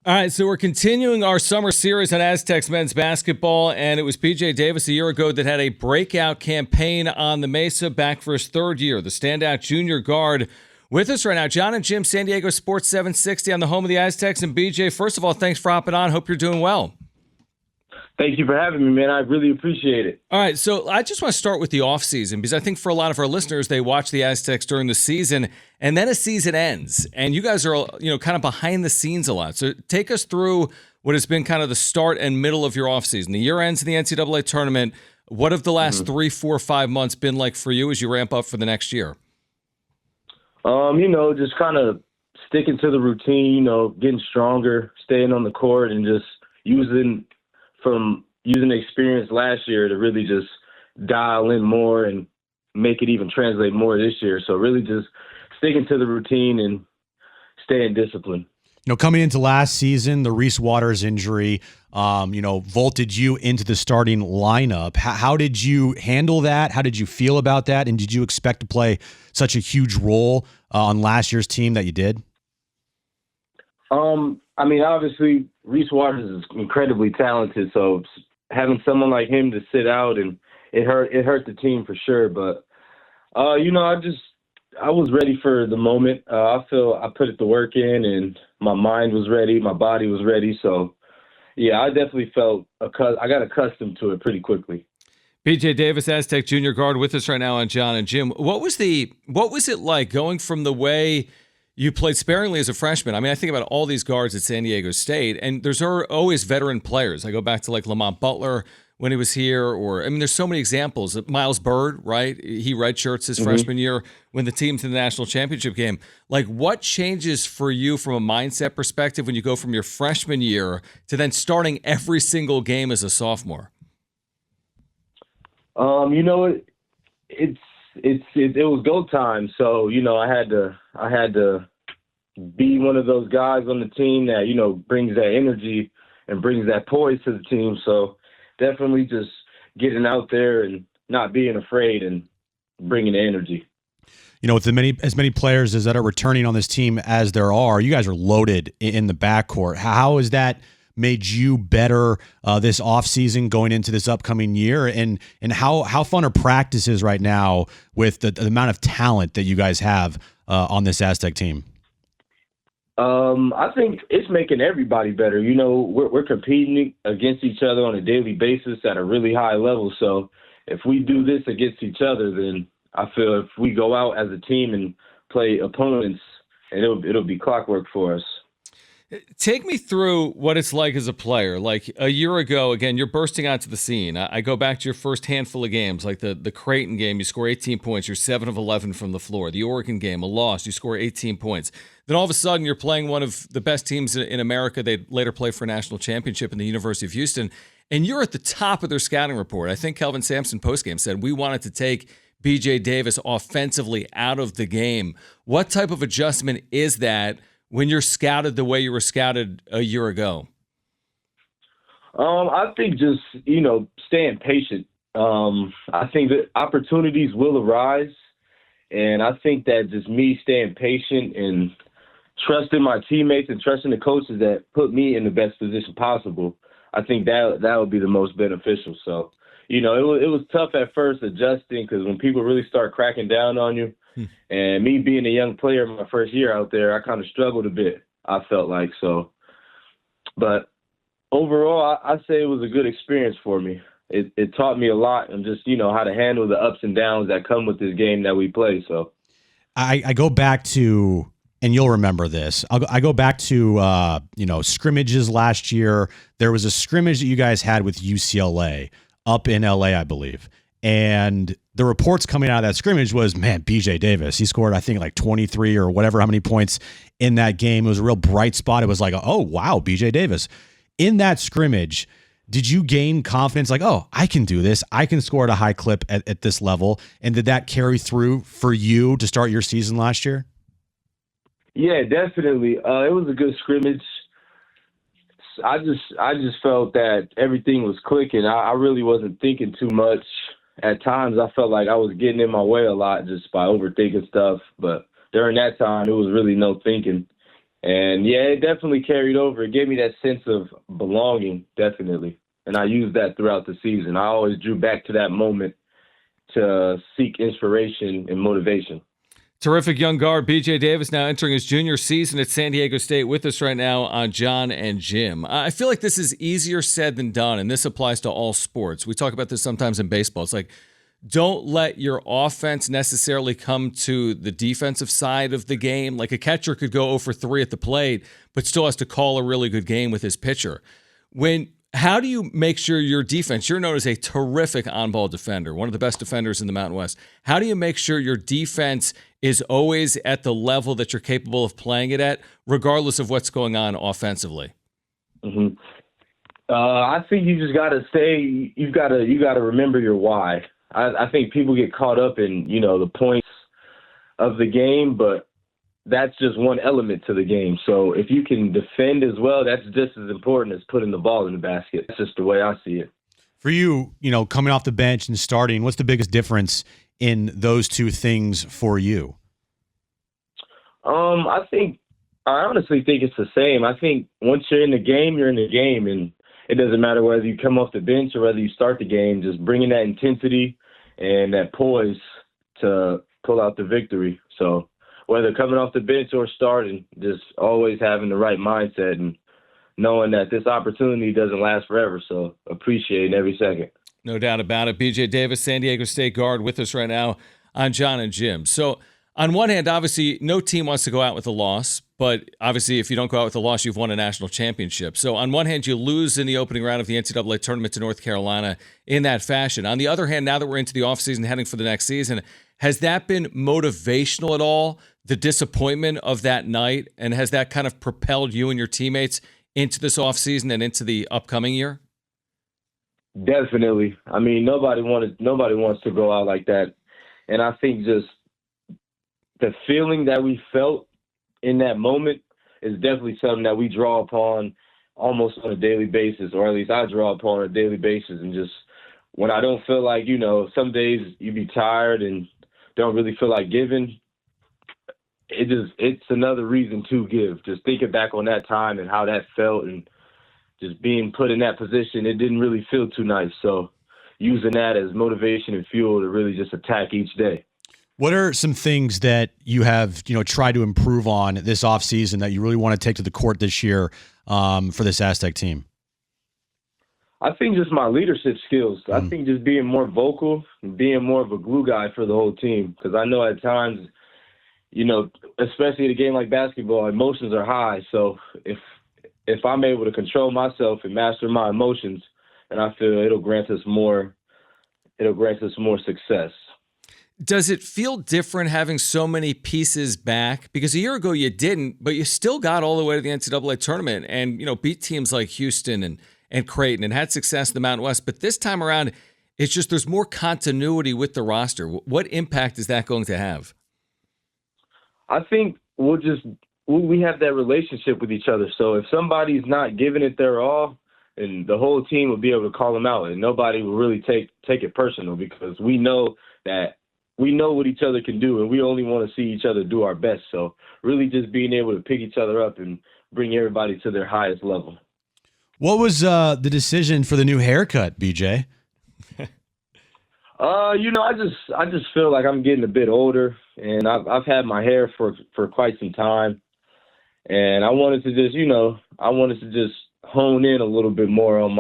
All right, so we're continuing our summer series on Aztecs men's basketball, and it was BJ Davis a year ago that had a breakout campaign on the Mesa, back for his third year, the standout junior guard. With us right now, John and Jim, San Diego Sports 760 on the home of the Aztecs. And BJ, first of all, thanks for hopping on. Hope you're doing well. Thank you for having me, man. I really appreciate it. All right, so I just want to start with the offseason because I think for a lot of our listeners, they watch the Aztecs during the season, and then a season ends, and you guys are, kind of behind the scenes a lot. So take us through what has been kind of the start and middle of your offseason. The year ends in the NCAA tournament. What have the last 3, 4, 5 months been like for you as you ramp up for the next year? Just kind of sticking to the routine, getting stronger, staying on the court, and just using the experience last year to really just dial in more and make it even translate more this year. So really just sticking to the routine and staying disciplined. Coming into last season, the Reese Waters injury, vaulted you into the starting lineup. How did you handle that? How did you feel about that? And did you expect to play such a huge role on last year's team that you did? Obviously, Reese Waters is incredibly talented, so having someone like him to sit out, and it hurt the team for sure. But, I was ready for the moment. I feel I put the work in, and my mind was ready, my body was ready. So, yeah, I definitely felt I got accustomed to it pretty quickly. BJ Davis, Aztec junior guard, with us right now on John and Jim. What was it like going from the way you played sparingly as a freshman? I mean, I think about all these guards at San Diego State, and there's always veteran players. I go back to like Lamont Butler when he was here, there's so many examples. Miles Bird, right? He redshirts his freshman year when the team's in the national championship game. Like, what changes for you from a mindset perspective when you go from your freshman year to then starting every single game as a sophomore? It was go time, so I had to be one of those guys on the team that brings that energy and brings that poise to the team. So definitely just getting out there and not being afraid and bringing the energy. With as many players as that are returning on this team as there are, you guys are loaded in the backcourt. How has that made you better this offseason going into this upcoming year? And how fun are practices right now with the amount of talent that you guys have on this Aztec team? I think it's making everybody better. We're competing against each other on a daily basis at a really high level. So if we do this against each other, then I feel if we go out as a team and play opponents, and it'll be clockwork for us. Take me through what it's like as a player. Like a year ago, again, you're bursting onto the scene. I go back to your first handful of games, like the Creighton game, you score 18 points, you're 7 of 11 from the floor. The Oregon game, a loss, you score 18 points. Then all of a sudden, you're playing one of the best teams in America. They'd later play for a national championship in the University of Houston, and you're at the top of their scouting report. I think Kelvin Sampson postgame said, we wanted to take BJ Davis offensively out of the game. What type of adjustment is that when you're scouted the way you were scouted a year ago? I think just, staying patient. I think that opportunities will arise, and I think that just me staying patient and trusting my teammates and trusting the coaches that put me in the best position possible, I think that would be the most beneficial. So, it was tough at first adjusting, because when people really start cracking down on you, and me being a young player my first year out there, I kind of struggled a bit, I felt like. So, but overall, I say it was a good experience for me. It taught me a lot, and just, how to handle the ups and downs that come with this game that we play. So I go back to, and you'll remember this, I go back to, scrimmages last year. There was a scrimmage that you guys had with UCLA up in LA, I believe. And the reports coming out of that scrimmage was, man, BJ Davis, he scored, I think, like 23 or whatever, how many points in that game. It was a real bright spot. It was like, oh, wow, BJ Davis. In that scrimmage, did you gain confidence like, oh, I can do this. I can score at a high clip at this level. And did that carry through for you to start your season last year? Yeah, definitely. It was a good scrimmage. I just felt that everything was clicking. I really wasn't thinking too much. At times, I felt like I was getting in my way a lot just by overthinking stuff. But during that time, it was really no thinking. And yeah, it definitely carried over. It gave me that sense of belonging, definitely. And I used that throughout the season. I always drew back to that moment to seek inspiration and motivation. Terrific young guard BJ Davis now entering his junior season at San Diego State with us right now on John and Jim. I feel like this is easier said than done, and this applies to all sports. We talk about this sometimes in baseball. It's like, don't let your offense necessarily come to the defensive side of the game. Like a catcher could go 0 for 3 at the plate, but still has to call a really good game with his pitcher. How do you make sure your defense, you're known as a terrific on-ball defender, one of the best defenders in the Mountain West. How do you make sure your defense is always at the level that you're capable of playing it at, regardless of what's going on offensively? Mm-hmm. I think you just got to stay, you got to remember your why. I think people get caught up in, the points of the game, but that's just one element to the game. So if you can defend as well, that's just as important as putting the ball in the basket. That's just the way I see it. For you, coming off the bench and starting, what's the biggest difference in those two things for you? I honestly think it's the same. I think once you're in the game, you're in the game, and it doesn't matter whether you come off the bench or whether you start the game, just bringing that intensity and that poise to pull out the victory. So whether coming off the bench or starting, just always having the right mindset and knowing that this opportunity doesn't last forever. So appreciating every second. No doubt about it. BJ Davis, San Diego State guard, with us right now on John and Jim. So on one hand, obviously, no team wants to go out with a loss, but obviously, if you don't go out with a loss, you've won a national championship. So on one hand, you lose in the opening round of the NCAA tournament to North Carolina in that fashion. On the other hand, now that we're into the offseason, heading for the next season, has that been motivational at all, the disappointment of that night, and has that kind of propelled you and your teammates into this offseason and into the upcoming year? Definitely. I mean, nobody wants to go out like that. And I think just the feeling that we felt in that moment is definitely something that we draw upon almost on a daily basis, or at least I draw upon on a daily basis. And just when I don't feel like, some days you be tired and don't really feel like giving, it's another reason to give. Just thinking back on that time and how that felt and just being put in that position, it didn't really feel too nice. So using that as motivation and fuel to really just attack each day. What are some things that you have, tried to improve on this offseason that you really want to take to the court this year for this Aztec team? I think just my leadership skills. I think just being more vocal and being more of a glue guy for the whole team. Because I know at times, especially in a game like basketball, emotions are high. So if I'm able to control myself and master my emotions, then I feel it'll grant us more success. Does it feel different having so many pieces back? Because a year ago you didn't, but you still got all the way to the NCAA tournament and, beat teams like Houston and Creighton and had success in the Mountain West. But this time around, it's just there's more continuity with the roster. What impact is that going to have? I think we have that relationship with each other. So if somebody's not giving it their all, and the whole team will be able to call them out, and nobody will really take it personal, because we know what each other can do, and we only want to see each other do our best. So really just being able to pick each other up and bring everybody to their highest level. What was the decision for the new haircut, BJ? I just feel like I'm getting a bit older, and I've had my hair for quite some time, and I wanted to just hone in a little bit more on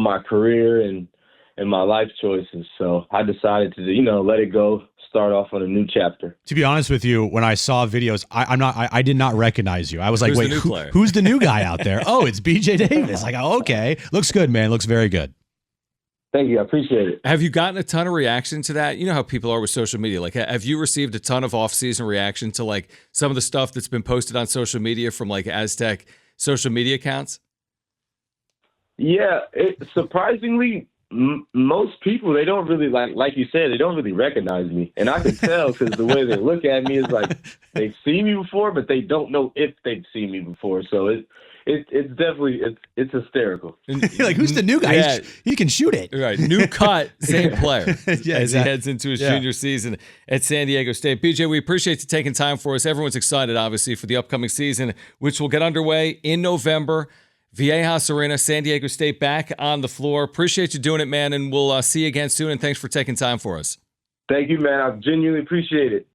my career and my life choices. So I decided to, let it go, start off on a new chapter. To be honest with you, when I saw videos, I did not recognize you. I was like, wait, who's the new guy out there? Oh, it's BJ Davis. Like, oh, okay. Looks good, man. Looks very good. Thank you. I appreciate it. Have you gotten a ton of reaction to that? You know how people are with social media. Like, have you received a ton of off-season reaction to like some of the stuff that's been posted on social media from like Aztec social media accounts? Yeah, surprisingly, most people, they don't really like you said, they don't really recognize me. And I can tell because the way they look at me is like they've seen me before, but they don't know if they've seen me before. So it's definitely it's hysterical. Like, who's the new guy? Yeah. He can shoot it. Right. New cut, same player Yeah, as he exactly. heads into his junior season at San Diego State. BJ, we appreciate you taking time for us. Everyone's excited, obviously, for the upcoming season, which will get underway in November. Viejas Arena, San Diego State back on the floor. Appreciate you doing it, man, and we'll see you again soon, and thanks for taking time for us. Thank you, man. I genuinely appreciate it.